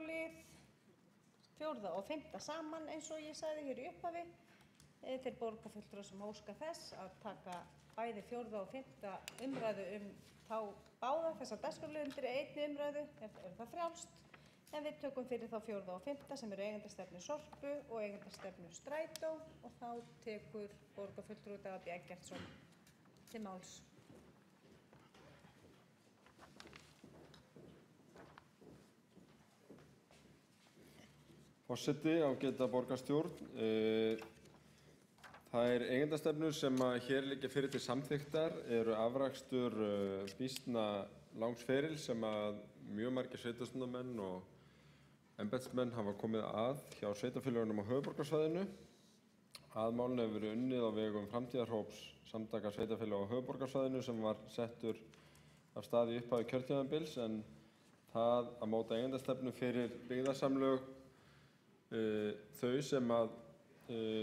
dagskrárlið 4. og 5. saman eins og ég sagði hér í upphafi. Þeir borgarfulltrúar sem óska þess að taka bæði 4. og 5. umræðu þá báða þessa dagskrárlið undir einni umræðu er það frjálst. En við tökum fyrir þá 4. og 5. sem eru eigendastefnu Sorpu og eigendastefnu Strætó og þá tekur borgarfulltrúi Daði B. Eggertsson til máls. Forseti, ágæta borgarstjórn. Þær eigendastefnur sem hér liggja fyrir til samþykktar eru afrakstur býsna langs ferils sem mjög margir sveitarstjórnarmenn og embættismenn hafa komið að hjá sveitarfélögunum á höfuðborgarsvæðinu. Að málinu hefur verið unnið á vegum framtíðarhóps samtaka sveitarfélaga á höfuðborgarsvæðinu sem var settur af stað í upphafi kjörtímabils, en það að móta eigendastefnu fyrir byggðasamlög þau sem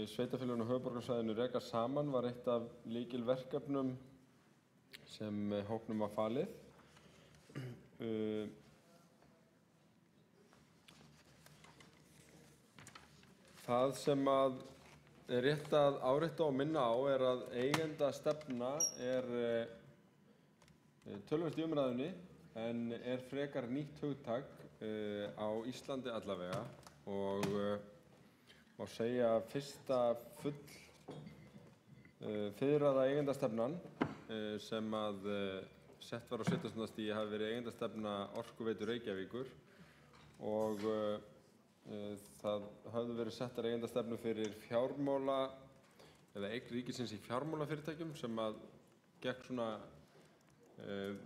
sveitarfélögin á höfuðborgarsvæðinu reka saman var eitt af lykilverkefnum sem hópnum var falið. Það sem er rétt að árétta og minna á er að eigendastefna er töluvert í umræðunni en er frekar nýtt hugtak á Íslandi allavega og má segja að fyrsta fiðraða eigendastefnan sem sett var á sveitarstjórnarstigi hafi verið eigendastefna Orkuveitu Reykjavíkur og það höfðu verið settar eigendastefnu fyrir fjármála eða eign ríkisins í fjármálafyrirtækjum sem gekk svona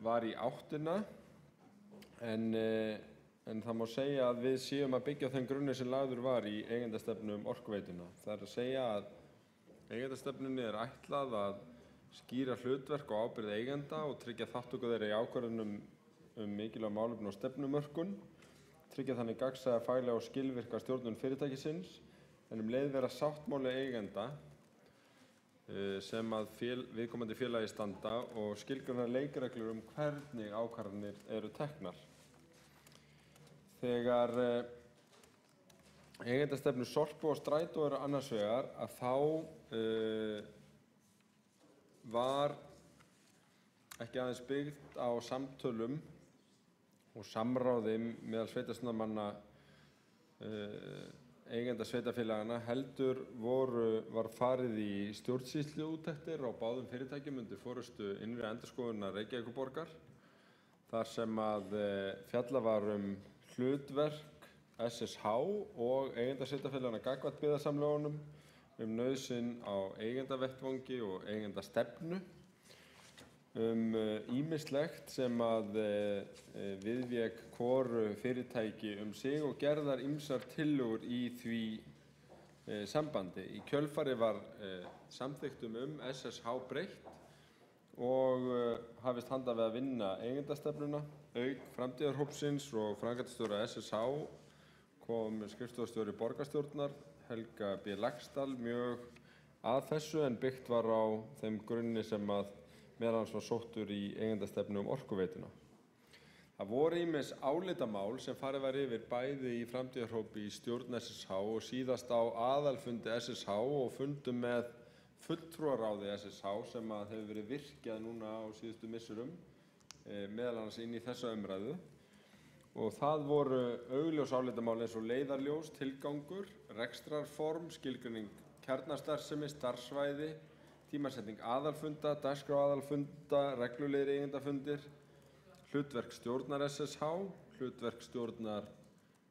var í áttina en það má segja að við séum að byggja á þeim grunni sem lagður var í eigendastefnu Orkuveituna. Það er að segja að eigendastefnunni er ætlað að skýra hlutverk og ábyrgð eigenda og tryggja þátttöku þeirra í ákvörðunum mikilvæg málefni og stefnumörkun, tryggja þannig gagnsæja, faglega og skilvirka stjórnun fyrirtækisins, en leið vera sáttmáli eigenda sem viðkomandi félagi standa og skilgreina leikreglur hvernig ákvarðanir eru teknar. Þegar eigendastefnu Sorpu og Strætó eru annars vegar að þá var ekki aðeins byggt á samtölum og samráði meðal sveitarstjórnarmanna eigenda sveitarfélagana, heldur var farið í stjórnsýsluúttektir á báðum fyrirtækjum undir forystu innri endurskoðunar Reykjavíkurborgar, þar sem fjallað var hlutverk SSH og eigenda sveitarfélagana gagnvart byggðasamlögunum, nauðsyn á eigendavettvangi og eigendastefnu, ýmislegt sem viðvék hvoru fyrirtæki sig og gerðar ýmsar tillögur í því sambandi. Í kjölfarið var samþykktum SSH breytt og hafist handa við að vinna eigendastefnuna. Auk framtíðarhópsins og framkvæmdastjóra SSH kom skrifstofustjóri borgarstjórnar Helga B. Laxdal mjög að þessu, en byggt var á þeim grunni sem meðal annars var sóttur í eigendastefnu Orkuveituna. Það voru ýmis álitamál sem farið var yfir bæði í framtíðarhópi í stjórn SSH og síðast á aðalfundi SSH og fundum með fulltrúaráði SSH sem hefur verið virkjað núna á síðustu misserum, meðal annars inn í þessa umræðu. Og það voru augljós álitamál eins og leiðarljós, tilgangur, rekstrarform, skilgreining kjarnastarfsemi, starfssvæði, tímasetning aðalfunda, dagskrá aðalfunda, reglulegir eigendafundir, hlutverk stjórnar SSH, hlutverk stjórnar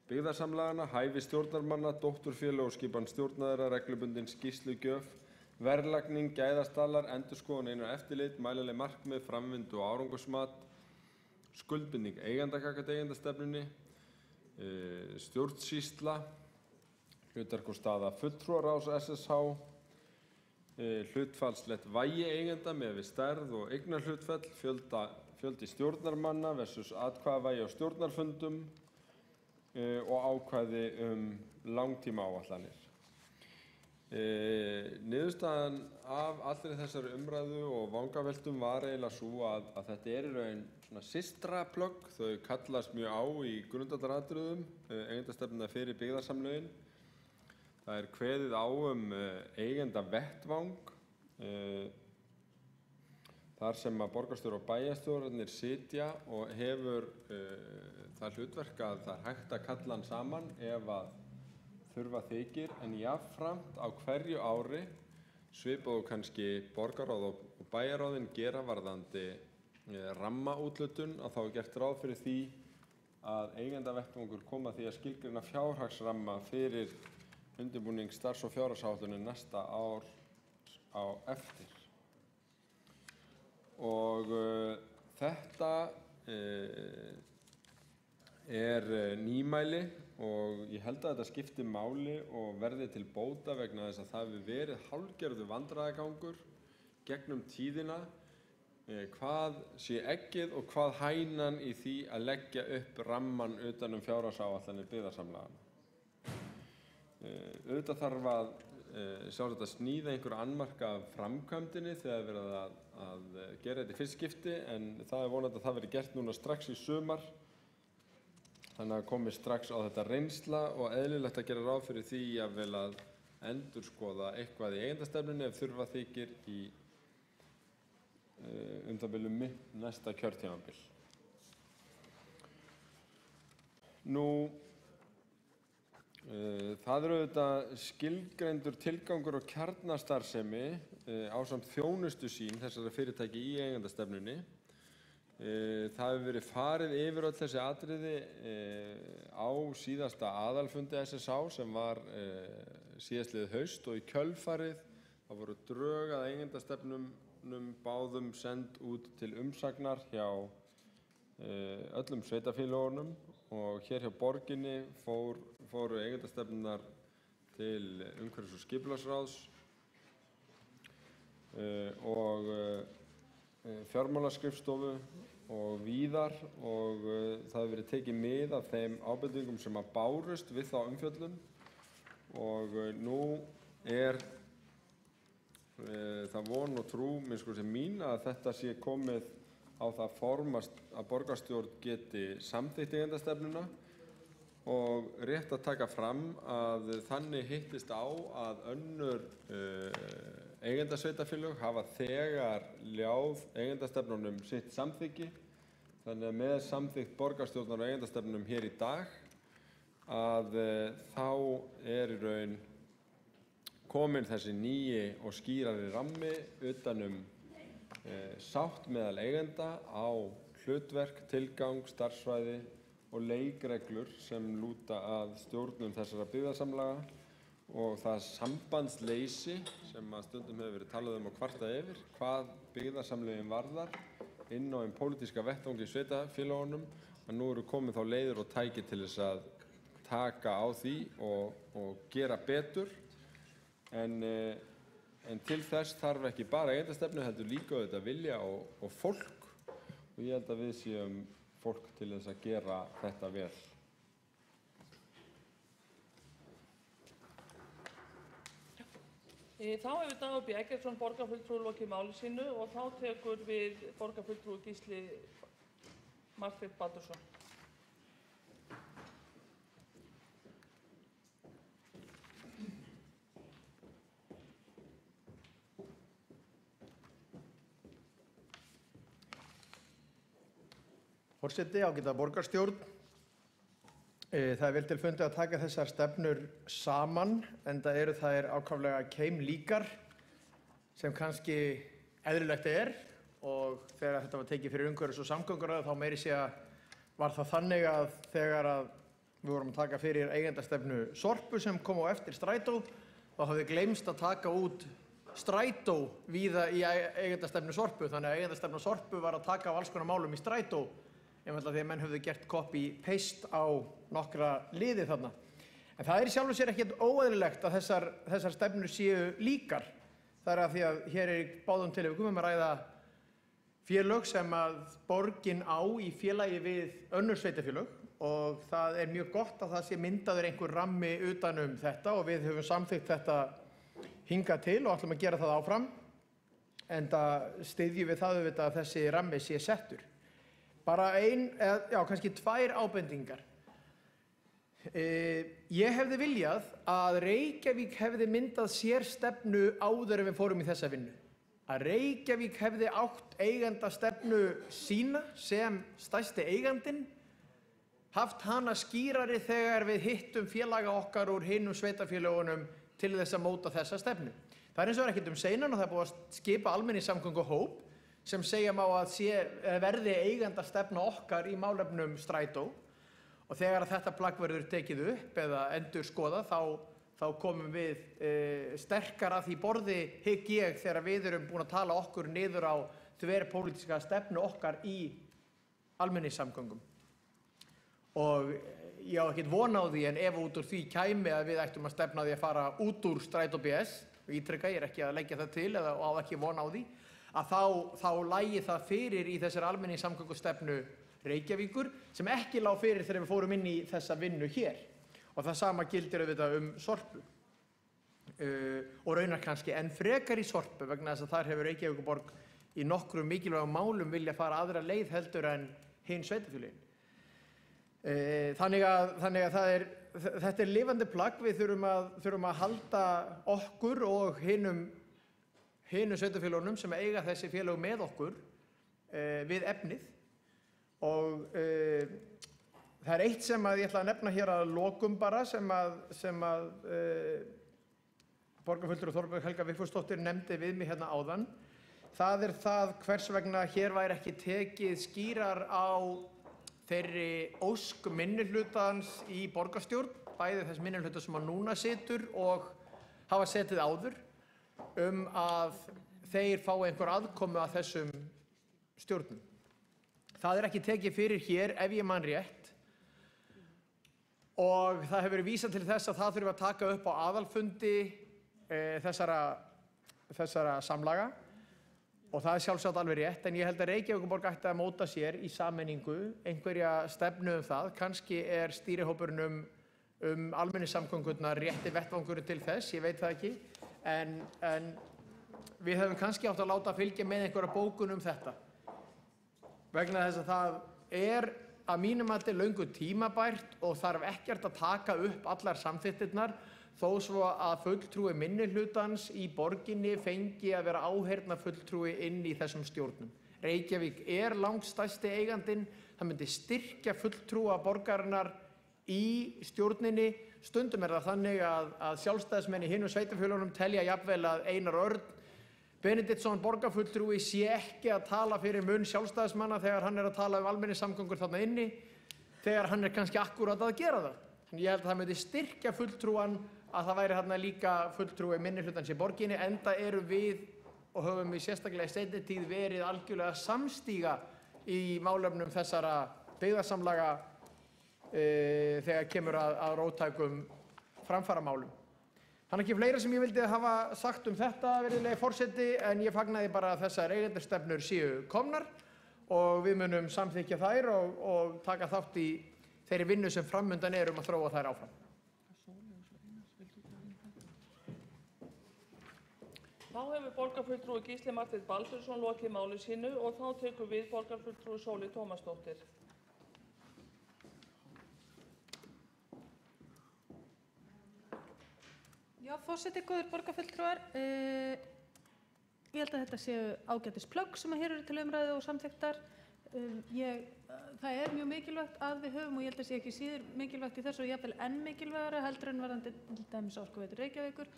byggðasamlagana, hæfi stjórnarmanna, dótturfélög og skipan stjórnar, reglubundin skýrslugjöf, verðlagning, gæðastaðlar, endurskoðun og eftirlit, mælanleg markmið, framvindu og árangursmat, skuldbinding eigenda gagnvart eigendastefnunni, stjórnsýsla, hlutverk og staða fulltrúaráðs SSH, hlutfallslegt vægi eigenda miðað við stærð og eignarhlutfall, fjöldi stjórnarmanna versus atkvæðavægi á stjórnarfundum og ákvæði langtímaáætlanir. Niðurstaðan af allri þessari umræðu og vangaveltum var eiginlega sú að þetta í raun svona systraplögg, þau kallast mjög á í grundvallaratriðum eigendastefnuna fyrir byggðasamlögin. Það er kveðið á eigendavettvang þar sem að borgarstjóri og bæjarstjórarnir sitja og hefur það hlutverk að það er hægt að kalla hann saman ef að þurfa þykir, en jafnframt á hverju ári, svipað og kannski borgarráð og bæjarráðin gera varðandi rammaúthlutun, að þá er gert ráð fyrir því að eigendavettvangur koma því að skilgreina fjárhagsramma fyrir undirbúning starfs- og fjárhagsáætlunar næsta ár á eftir. Og þetta er nýmæli og ég held að þetta skipti máli og verði til bóta vegna þess að það hefur verið hálfgerður vandræðagangur gegnum tíðina hvað sé eggið og hvað hænan í því að leggja upp ramman utan fjárhagsáætlanir byggðasamlaganna. Auðvitað þarf að sjálfsagt að sníða einhverja annmarka af framkvæmdinni þegar verið að gera þetta í fyrst skipti, en það er vonandi að það verði gert núna strax í sumar, þannig að komi strax á þetta reynsla og eðlilegt að gera ráð fyrir því að endurskoða eitthvað í eigendastefnunni ef þurfa þykir í það bil næsta kjörtímabil. Það eru auðvitað skilgreindur tilgangur og kjarnastarfsemi ásamt þjónustusýn þessara fyrirtæki í eigendastefnunni. Það hefur verið farið yfir öll þessi atriði á síðasta aðalfundi SSH sem var síðastliðið haust, og í kjölfarið það voru drög að eigendastefnunum báðum send út til umsagnar hjá öllum sveitarfélögunum, og hér hjá borginni fóru eigendastefnunar til umhverfis- og skipulagsráðs og fjármálaskrifstofu og víðar, og það hefur verið tekið mið af þeim ábendingum sem að bárust við þá umfjöllun, og nú er það von og trú sem mín að þetta sé komið á það form að borgarstjórn geti samþykkt eigendastefnuna, og rétt að taka fram að þannig hittist á að önnur eigendasveitarfélög hafa þegar ljáð eigendastefnunum sitt samþykki, þannig að með samþykkt borgarstjórnar og eigendastefnunum hér í dag að þá er í raun komin þessi nýji og skýrari rammi utanum sátt meðal eigenda á hlutverk, tilgang, starfsvæði og leikreglur sem lúta að stjórnum þessara byggðasamlaga, og það sambandsleysi sem að stundum hefur verið talað og kvartað yfir hvað byggðasamlögin varðar inn á pólitíska vettvangi í sveitarfélögunum, að nú eru komin þá leiðir og tæki til þess að taka á því og gera betur. En til þess þarf ekki bara eigendastefnu, heldur líka auðvitað vilja og fólk, og ég held að við séum fólk til þess að gera þetta vel. Þá hefur Dagur B. Eggertsson borgarfulltrúi lokið máli sínu, og þá tekur við borgarfulltrúi Gísli Marteinn Baldursson. Forseti, ágæta borgarstjórn. Það er vel til fundið að taka þessar stefnur saman, enda eru þær ákaflega keimlíkar, sem kannski eðlilegt er, og þegar þetta var tekið fyrir umhverfis- og samgönguráð þá meiri segja var það þannig að þegar við vorum að taka fyrir eigendastefnu Sorpu sem kom á eftir Strætó, þá hafði gleymst að taka út Strætó víða í eigendastefnu Sorpu, þannig að eigendastefna Sorpu var að taka af alls konar málum í Strætó, einfaldlega því að menn höfðu gert copy-paste á nokkra liði þarna. En það er í sjálfu sér ekkert óeðlilegt að þessar stefnur séu líkar. Það er af því að hér er í báðum tilvikum að ræða félög sem að borgin á í félagi við önnur sveitarfélög, og það er mjög gott að það sé myndaður einhver rammi utanum þetta, og við höfum samþykkt þetta hingað til og ætlum að gera það áfram, enda styðjum við það auðvitað að þessi rammi sé settur. bara kannski 2 ábendingar. Ég hefði viljað að Reykjavík hefði myndað sér stefnu áður en við fórum í þessa vinnu. Að Reykjavík hefði átt eigendastefnu sína sem stærsti eigandinn, haft hana skýrari þegar við hittum félaga okkar úr hinum sveitarfélögunum til þess að móta þessa stefnu. Það eins og ekkert seinan og það er búið að skipa almenningssamgönguhóp sem segja má að verði eigendastefna okkar í málefnum strætó. Og þegar þetta plagg verður tekið upp eða endurskoðað þá komum við sterkar að því borði, hygg ég, þegar við erum búin að tala okkur niður á þverpólitíska stefnu okkar í almenningssamgöngum. Og ég á ekkert von á því, en ef út úr því kæmi að við ættum að stefna því að fara út úr Strætó BS, og ítreka, ég er ekki að leggja það til eða á ekki von á því, að þá lægi það fyrir í þessari almenningssamgöngustefnu Reykjavíkur sem ekki lá fyrir þegar við fórum inn í þessa vinnu hér. Og það sama gildir auðvitað Sorpu. Og raunar kannski enn frekar í Sorpu vegna þess að þar hefur Reykjavíkurborg í nokkrum mikilvægum málum vilja fara aðra leið heldur en hin sveitarfélögin. Þannig að þetta er lifandi plagg. Við þurfum að halda okkur og hinum sveitarfélögunum sem eiga þessi félög með okkur við efnið. Og það er eitt sem ég ætla að nefna hér að lokum bara sem borgarfulltrúi Þorbjörg Helga Vigfúsdóttir nefndi við mig hérna áðan. Það er það hvers vegna hér væri ekki tekið skýrar á þeirri ósk minnihlutans í borgarstjórn, bæði þess minnihluta sem núna situr og hafa setið áður, að þeir fái einhver aðkomu að þessum stjórnum. Það er ekki tekið fyrir hér ef ég man rétt og það hefur verið vísað til þess að það þurfi að taka upp á aðalfundi þessara samlaga og það er sjálfsagt alveg rétt, en ég held að Reykjavíkurborg ætti að móta sér í sameiningu einhverja stefnu það. Kannski er stýrihópurinn almenningssamgöngurnar rétti vettvangurinn til þess, ég veit það ekki, en við hefum kannski átt að láta fylgja með einhverja bókun þetta. Vegna þess að það er að mínum mati löngu tímabært og þarf ekkert að taka upp allar samþykktirnar þó svo að fulltrúi minnihlutans í borginni fengi að vera áheyrnarfulltrúi inn í þessum stjórnum. Reykjavík er langstærsti eigandinn, það myndi styrkja fulltrúa borgarinnar í stjórninni. Stundum er það þannig að sjálfstæðismenn í hinum sveitarfélögunum telja jafnvel að Einar Örn Benediktsson borgarfulltrúi sé ekki að tala fyrir munn sjálfstæðismanna þegar hann er að tala almenningssamgöngur þarna inni, þegar hann er kannski akkúrat að gera það. Þannig ég held að það myndi styrkja fulltrúan að það væri þarna líka fulltrúi minnihlutans í borginni, enda eru við og höfum við sérstaklega í seinni tíð verið algjörlega samstíga í málefnum þessara byggðasamlaga þegar kemur að róttækum framfaramálum. Þannig ekki fleira sem ég vildi hafa sagt þetta, virðulegi forseti, en ég fagnaði bara að þessar eigendastefnur séu komnar og við munum samþykkja þær og taka þátt í þeirri vinnu sem framundan að þróa þær áfram. Þá hefur borgarfulltrúi Gísli Marteinn Baldursson lokið máli sínu og þá tekur við borgarfulltrúi Sóley Tómasdóttir. Já, forseti, góðir borgarfulltrúar. Ég held að þetta séu ágætis plögg sem hér eru til umræðu og samþykktar. Það er mjög mikilvægt að við höfum, og ég held að sé ekki síður mikilvægt í þessu og jafnvel enn mikilvægara heldur en varðandi til dæmis Orkuveitu Reykjavíkur,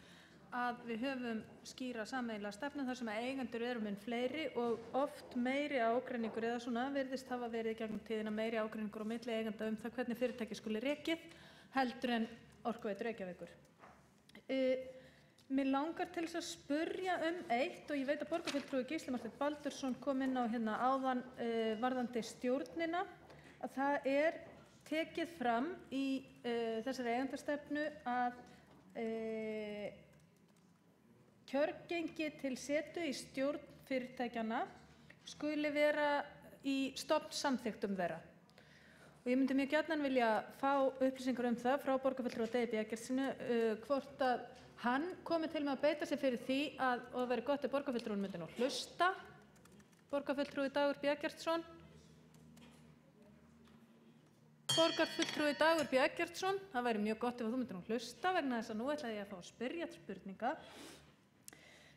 að við höfum skýra sameiginlega stefnu þar sem eigendur eru mun fleiri og oft meiri ágreiningur eða svona virðist hafa verið í gegnum tíðina meiri ágreiningur á milli eigenda það hvernig fyrirtæki skuli rekið heldur en Orkuveitu Reykjavíkur. Mér langar til þess að spurja eitt og ég veit að borgarfulltrúi Gísli Marteinn Baldursson kom inn á hérna áðan varðandi stjórnina, að það er tekið fram í þessari eigendastefnu að kjörgengi til setu í stjórn fyrirtækjanna skuli vera í stofnsamþykktum þeirra. Og ég myndi mjög gjarnan vilja fá upplýsingar það frá borgarfulltrúa Degi B. Eggertssyni hvort að hann komi til með að beita sig fyrir því og það væri gott ef borgarfulltrúin myndi nú hlusta, borgarfulltrúi Dagur B. Eggertsson, borgarfulltrúi Dagur B. Eggertsson. Það væri mjög gott ef þú myndir nú hlusta vegna þess að nú ætla ég að fá að spyrja til spurninga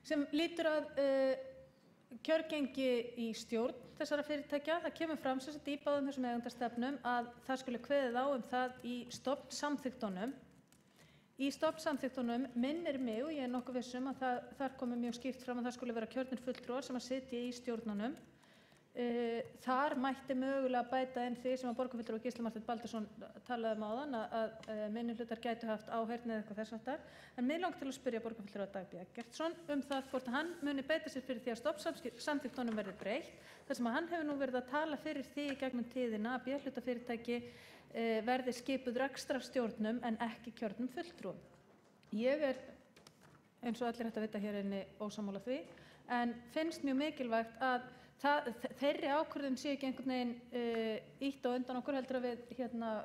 sem lýtur að kjörgengi í stjórn þessara fyrirtækja. Það kemur fram sem sagt í báðum þessum eigendastefnum að það skuli kveðið á það í stofnsamþykktunum. Í stofnsamþykktunum minnir mig, og ég er nokkuð viss að þar komi mjög skýrt fram að það skuli vera kjörnir fulltrúar sem að sitja í stjórnunum. Þar mætti mögulega bæta inn því sem að borgarfulltrúi Gísli Marteinn Baldursson talaði áðan að minnihlutar gætu haft áheyrn eða eitthvað þess háttar. En mig langar til að spyrja borgarfulltrúa Dag B. Eggertsson það hvort hann muni beita sér fyrir því að stofnsamþykktunum verði breytt, þar sem að hann hefur nú verið að tala fyrir því í gegnum tíðina að B-hlutafyrirtæki verði skipuð rekstrarstjórnum en ekki kjörnum fulltrúum. Ég er, eins og allir hægt að vita hér inni, ósammála því, en finnst mjög mikilvægt að þeirri ákvörðun sé ekki einhvern veginn ýtt á undan okkur heldur að við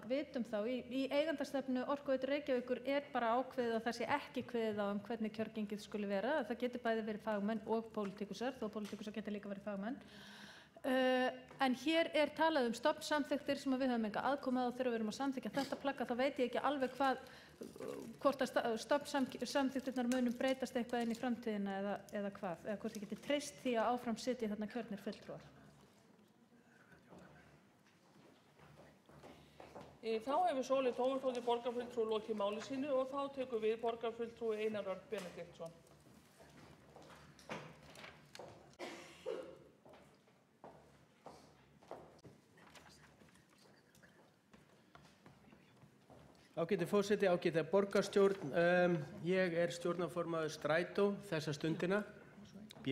vitum þá. Í eigendastefnu Orkuveitu Reykjavíkur bara ákveðið að það sé ekki kveðið á hvernig kjörgengið skuli vera. Það getur bæði verið fagmenn og pólitíkusar, þó pólitíkusar geta líka verið fagmenn. En hér talað stofnsamþykktir sem við höfum enga aðkomu að og þegar við erum að samþykkja þetta plagg þá veit ég ekki alveg hvort að stofnsamþykktirnar munum breytast eitthvað inn í framtíðina eða hvað, eða hvort ég geti treyst því að áfram sitji þarna kjörnir fulltrúar. Þá hefur Sóley Tómasdóttir borgarfulltrúi lokið máli sínu og þá tekur við borgarfulltrúi Einar Örn Benediktsson. Ágæti forseti, ágæti borgarstjórn. Ég er stjórnarformaður Strætó þessa stundina,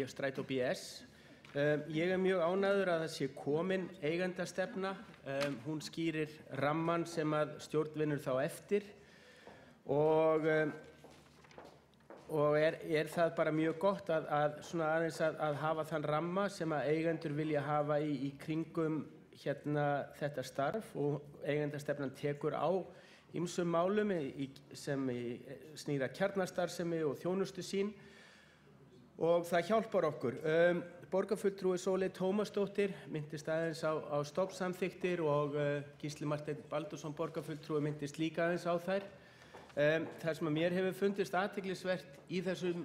Strætó BS. Ég er mjög ánægður að það sé komin eigendastefna. Hún skýrir rammann sem að stjórn vinnur þá eftir og það bara mjög gott aðeins að hafa þann ramma sem að eigendur vilja hafa í kringum þetta starf og eigendastefnan tekur á ýmsum málum sem snýra kjarnastarfsemi og þjónustu sín og það hjálpar okkur. Borgarfulltrúi Sóley Tómasdóttir minntist aðeins á stofnsamþykktir og Gísli Marteinn Baldursson borgarfulltrúi minntist líka aðeins á þær. Það sem að mér hefur fundist athyglisvert í þessum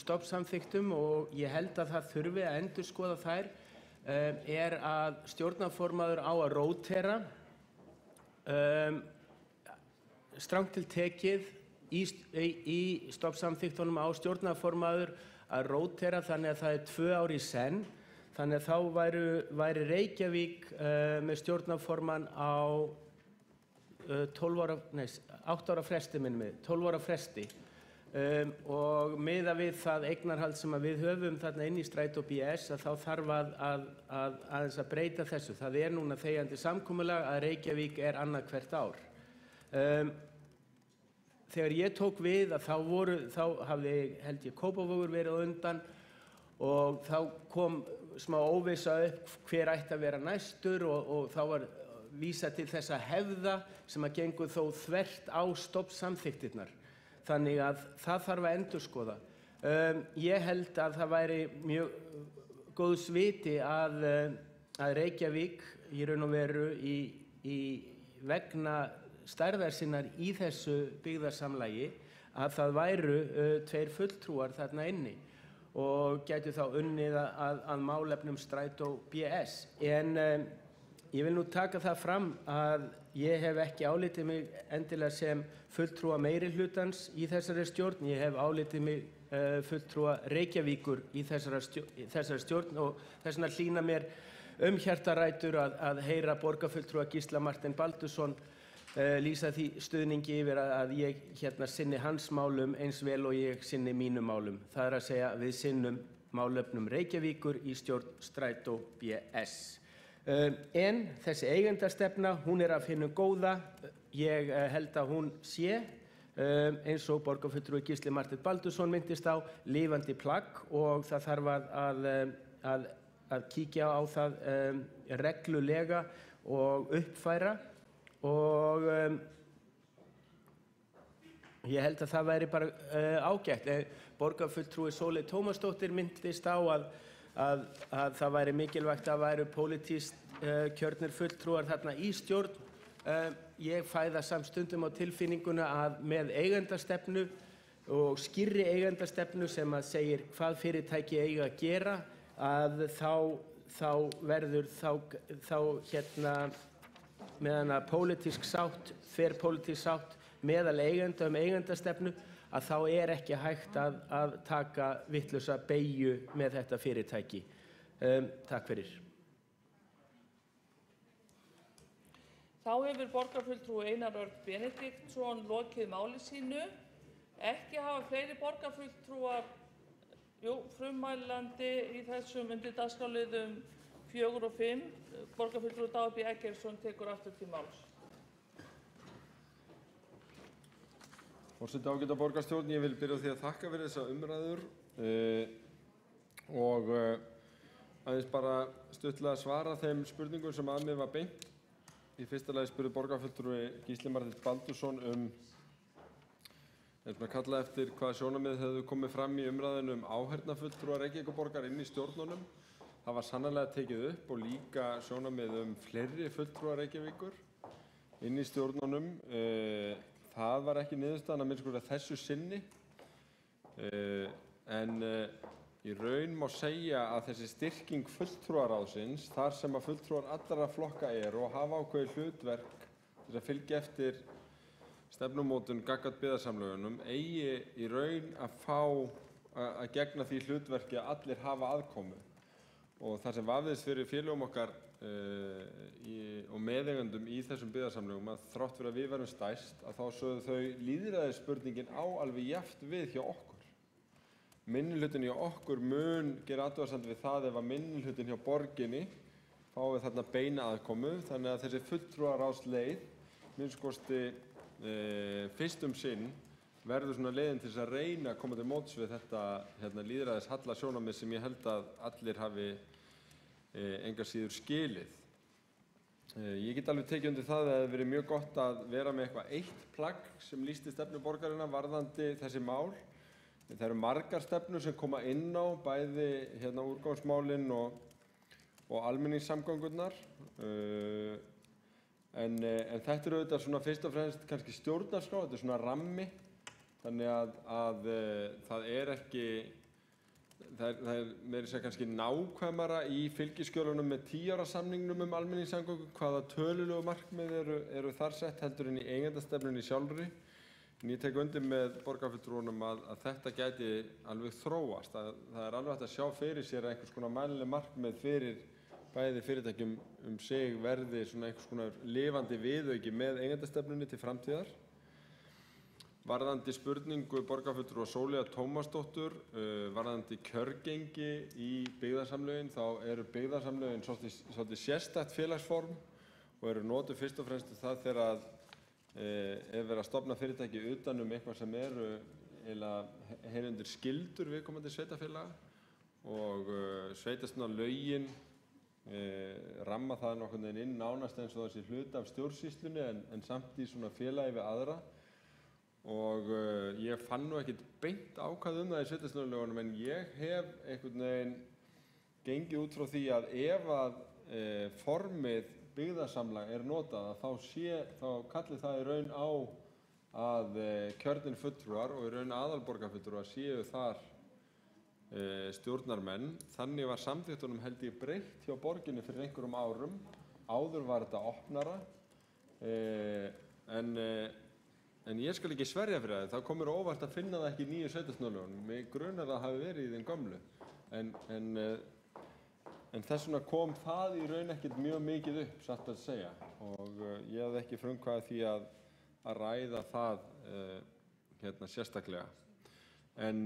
stofnsamþykktum og ég held að það þurfi að endurskoða þær að stjórnarformaður á að rótera strangt til tekið í stofnsamþykktunum á stjórnarformaður að rótera þannig að það 2 ár í senn. Þannig að þá væri Reykjavík með stjórnarformann á 8 ára fresti, 12 ára fresti. Og miðað við það eignarhald sem við höfum þarna inn í Strætó BS að þá þarf aðeins að breyta þessu. Það núna þegjandi samkomulag að Reykjavík annað hvert ár. Þegar ég tók við að þá hafði held ég Kópavogur verið á undan og þá kom smá óvissa upp hver ætti að vera næstur og þá var vísað til þessa hefða sem að gengur þó þvert á stofnsamþykktirnar. Þannig að það þarf að endurskoða. Ég held að það væri mjög góðs viti að Reykjavík í raun og veru vegna stærðar sinnar í þessu byggðarsamlagi að það væru 2 fulltrúar þarna inni og gætu þá unnið að málefnum Strætó BS. En ég vil nú taka það fram að ég hef ekki álitið mig endilega sem fulltrúa meirihlutans í þessari stjórn. Ég hef álitið mig fulltrúa Reykjavíkur í þessari stjórn og þess vegna hlýna mér hjartarætur að heyra borgarfulltrúa Gísla Marteinn Baldursson lýsa því stuðningi yfir að ég sinni hans málum eins vel og ég sinni mínum málum. Það að segja við sinnum málefnum Reykjavíkur í stjórn Strætó BS. En þessi eigendastefna, hún af hinu góða. Ég held að hún sé, eins og borgarfulltrúi Gísli Marteinn Baldursson minntist á, lifandi plagg og það þarf að kíkja á það reglulega og uppfæra. Og ég held að það væri bara ágætt. Borgarfulltrúi Sóley Tómasdóttir minntist á að það væri mikilvægt að væru pólitískt kjörnir fulltrúar þarna í stjórn Ég fæ það samt stundum á tilfinninguna að með eigendastefnu og skýrri eigendastefnu sem að segir hvað fyrirtæki eiga að gera, að þá verður meðan að pólitísk sátt, þverpólitísk sátt meðal eigenda eigendastefnu, að þá er ekki hægt að taka vitlausa beygju með þetta fyrirtæki. Takk fyrir. Þá hefur borgarfulltrúi Einar Örn Benediktsson lokið máli sínu. Ekki hafa fleiri borgarfulltrúar frummælandi í þessum undir dagskrárliðum 4 og 5. Borgarfulltrúi Dagur B. Eggertsson tekur aftur til máls. Forseti, ágæta borgarstjórn, ég vil byrja á því að þakka fyrir þessa umræður og aðeins bara stuttlega svara þeim spurningum sem að mér var beint. Í fyrsta lagi spurði borgarfulltrúi Gísli Marteinn Baldursson kalla eftir hvaða sjónarmið hefðu komið fram í umræðinu áheyrnarfulltrúa Reykjavíkurborgar inn í stjórnunum. Það var sannarlega tekið upp og líka sjónarmið fleiri fulltrúa Reykjavíkur inn í stjórnunum. Það var ekki niðurstaðan að minnsta kosti að þessu sinni, en í raun má segja að þessi styrking fulltrúaráðsins, þar sem að fulltrúar allra flokka eru og hafa ákveðið hlutverk til að fylgja eftir stefnumótun gagnvart byggðasamlögunum, eigi í raun að fá að gegna því hlutverki að allir hafa aðkomu. Og það sem vafðist fyrir félögum okkar og meðeigendum í þessum byggðasamlögum, að þrátt fyrir að við verum stærst, að þá sögðu þau lýðræðisspurningin á alveg jafnt við hjá okkur. Minnihlutinn hjá okkur mun gera athugasemd við það ef að minnihlutinn hjá borginni fái þarna beina aðkomu, þannig að þessi fulltrúaráðsleið, minnst kosti fyrst sinn, verður svona leiðin til þess að reyna að koma til móts við þetta lýðræðishalla sjónarmið sem ég held að allir hafi enga síður skilið. Ég get alveg tekið undir það að það hefði verið mjög gott að vera með eitthvað eitt plagg sem lýsti stefnu borgarinnar varðandi þessi mál. Það eru margar stefnur sem koma inn á, bæði úrgangsmálin og almenningssamgöngurnar. En þetta eru auðvitað svona fyrst og fremst kannski stjórnarskrá, þetta er svona rammi, þannig að það er ekki, það er meira að segja kannski nákvæmara í fylgiskjölunum með 10 ára samningnum almenningssamgöngur, hvaða tölulegu markmið eru þar sett heldur en í eigendastefnunni sjálfri. En ég tek undir með borgarfulltrúunum að þetta gæti alveg þróast. Það er alveg hægt að sjá fyrir sér að einhvers konar mælileg markmið fyrir bæði fyrirtækjum sig verði svona einhvers konar lifandi viðauki með eigendastefnunni til framtíðar. Varðandi spurningu borgarfulltrúa Sóleyjar Tómasdóttur, varðandi kjörgengi í byggðasamlögin, þá eru byggðasamlögin svolítið sérstakt félagsform og eru notuð fyrst og fremst það þegar ef verið að stofna fyrirtæki utan eitthvað sem eru heyrir undir skyldur viðkomandi sveitarfélaga og sveitarstjórnarlögin ramma það nokkurn veginn inn nánast eins og þessi hluti af stjórnsýslunni en samt í svona félagi við aðra. Og ég fann nú ekkert beint ákvæði það í sveitarstjórnarlögunum en ég hef einhvern veginn gengið út frá því að ef að formið byggðasamlag er notað þá kalli það í raun á að kjörnir fulltrúar og í raun aðalborgarfulltrúar séu þar stjórnarmenn. Þannig var samþykktunum held ég breytt hjá borginni fyrir einhverjum árum. Áður var þetta opnara en ég skal ekki sverja fyrir það. Það kom mér á óvart að finna það ekki í nýju sveitarstjórnarlögunum. Mig grunar að það hafi verið í þeim gömlu. En þess vegna kom það í raun ekkert mjög mikið upp, satt að segja. Og ég hafði ekki frumkvæði því að ræða það sérstaklega. En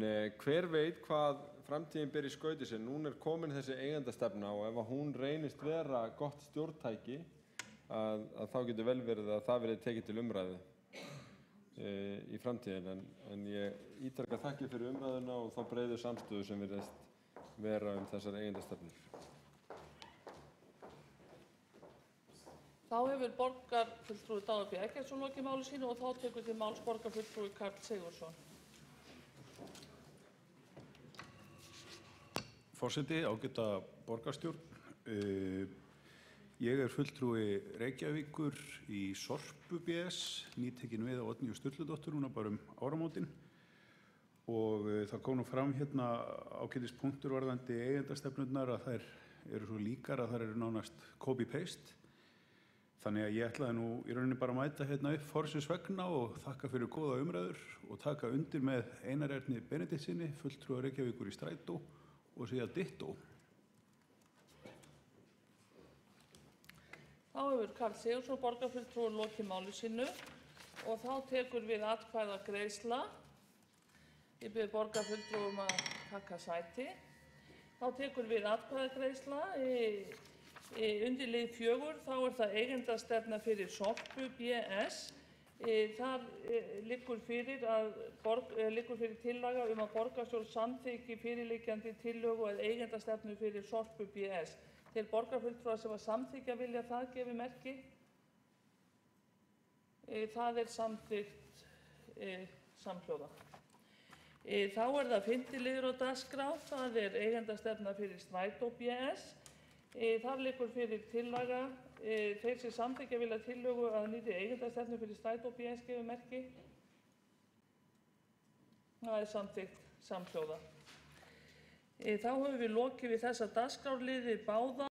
hver veit hvað framtíðin ber í skauti sér. Núna er komin þessi eigendastefna og ef hún reynist vera gott stjórntæki að þá getur vel verið að það verði tekið til umræðu í framtíðin. En ég ítreka þakkir fyrir umræðuna og þá breiðu samstöðu sem virðist vera þessar eigendastefnur. Þá hefur borgarfulltrúi Dagur B. Eggertsson lokið máli sínu og þá tekur til máls borgarfulltrúi Karl Sigurðsson. Forseti, ágæta borgarstjórn. Ég er fulltrúi Reykjavíkur í Sorpu BS, nýtekinn við á Oddnýju Sturludóttur núna bara áramótin. Og það kom nú fram hérna ágætis punktur varðandi eigendastefnurnar að þær eru svo líkar að þær eru nánast copy-paste. Þannig að ég ætlaði nú í rauninni bara að mæta hérna upp forsins vegna og þakka fyrir góða umræður og taka undir með Einar Erni Benediktssyni, fulltrúa Reykjavíkur í strætó og segja ditto. Þá hefur Karl Sigurðsson borgarfulltrúi lokið máli sínu og þá tekur við atkvæðagreiðsla. Ég bið borgarfulltrúum að taka sæti. Þá tekur við atkvæðagreiðsla. Undir lið 4 þá er það eigendastefna fyrir Sorpu BS. Þar liggur fyrir tillaga að borgarstjórn samþykki fyrirliggjandi tillögu að eigendastefnu fyrir Sorpu BS. Þeir borgarfulltrúar sem samþykkja vilja það gefi merki. Það er samþykkt samhljóða. Þá er það 5. liður á dagskrá, það er eigendastefna fyrir Strætó BS. Þar liggur fyrir tillaga, þeir sem samþykkja vilja tillögu að nýrri eigendastefnu fyrir Strætó BS gefi merki. Það er samþykkt samhljóða. Þá höfum við lokið við þessa dagskrárliði báða.